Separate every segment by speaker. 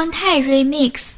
Speaker 1: 方太 remix。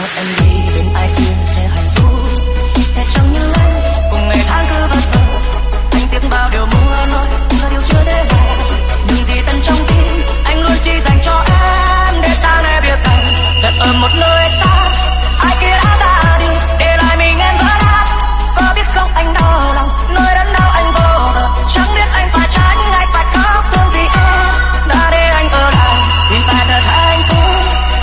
Speaker 1: cho em đi bên ai kia sẽ hạnh phúc, sẽ chẳng như anh cùng ngày tháng cứ vật vờ. Anh tiếc bao điều mưa nói là điều chưa để lại, nhưng gì tận trong tim anh luôn chỉ dành cho em, để sang em biết rằng thật ở một nơi xa ai kia đã ra đi, để lại mình em vỡ nát. Có biết không anh đau lòng nơi đớn đau anh vô bờ, chẳng biết anh phải tránh anh phải khóc thương vì em đã để anh ở lại vì phải thật hạnh phúc.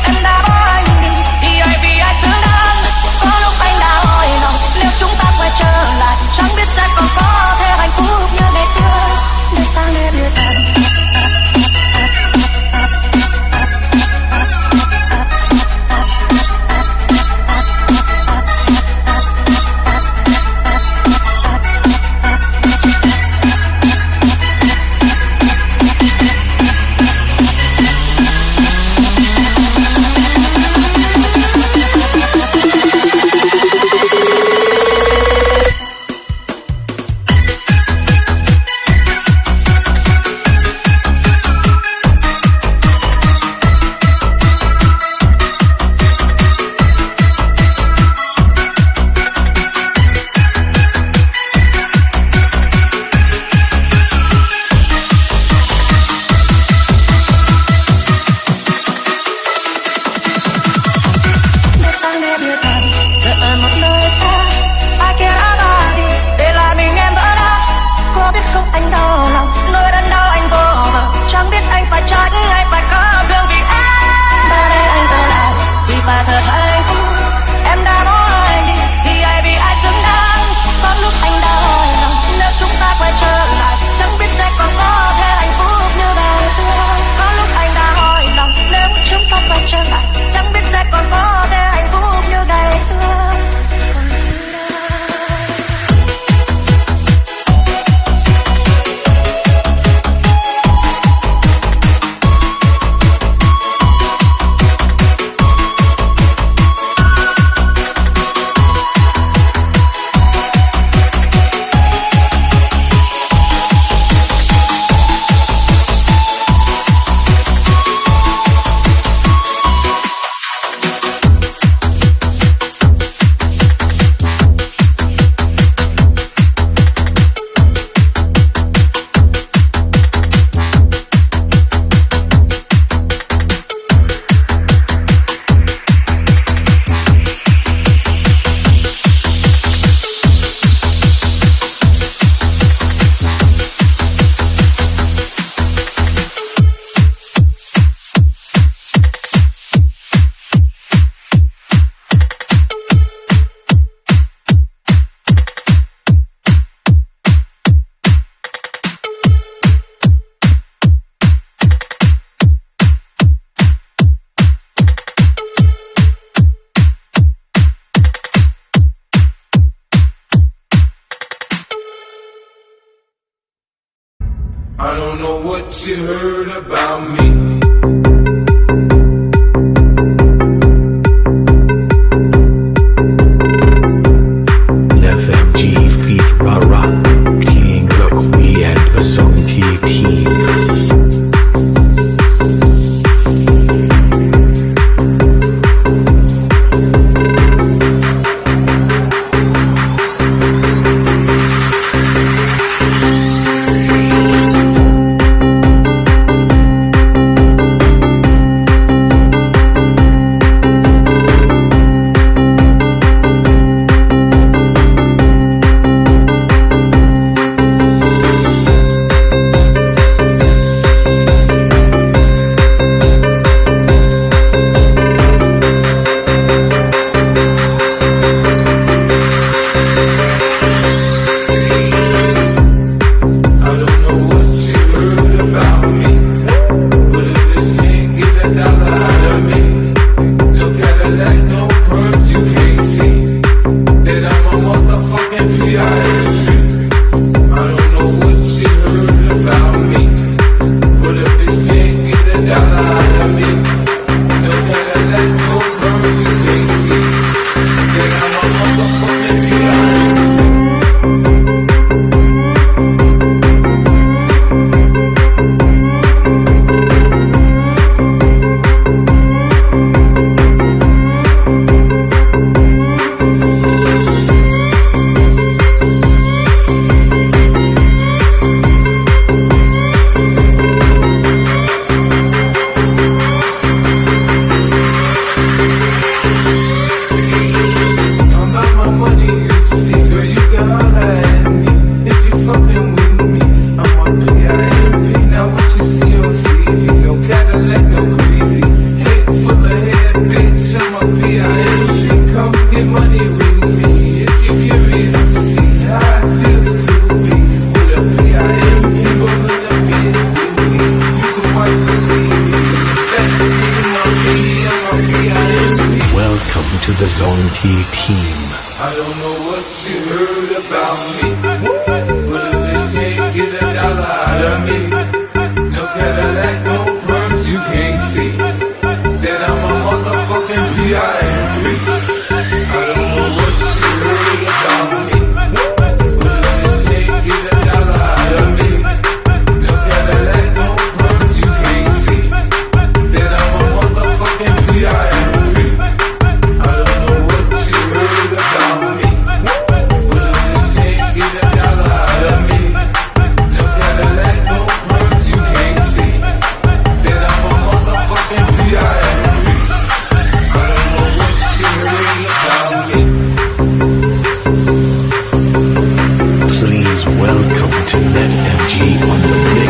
Speaker 1: Em đã bỏ anh đi thì ai vì ai xứng đáng, có lúc anh đã hỏi lòng nếu chúng ta quay trở lại chẳng biết sẽ còn có thể hạnh phúc như ngày xưa, để sang để biết rằng
Speaker 2: I don't know what you heard about me.
Speaker 3: FMG feat Rara, King Look We and the Song TP. the Zone T team.
Speaker 2: I don't know what you heard about me, but if this can't get a dollar out of me, no Cadillac, no perms, you can't see that I'm a motherfucking P.I.M.P. I don't know what you heard about me, but if this can't get a dollar out of me, no Cadillac, no perms, you can't see that I'm a motherfucking P.I.M.P. I don't know what you heard about me, but if this can't get a dollar out of me, no Cadillac, no perms, you can't see that I'm a motherfucking P.I.M.P. I don't know what you heard about me.
Speaker 3: Please welcome to NetMG on the mix.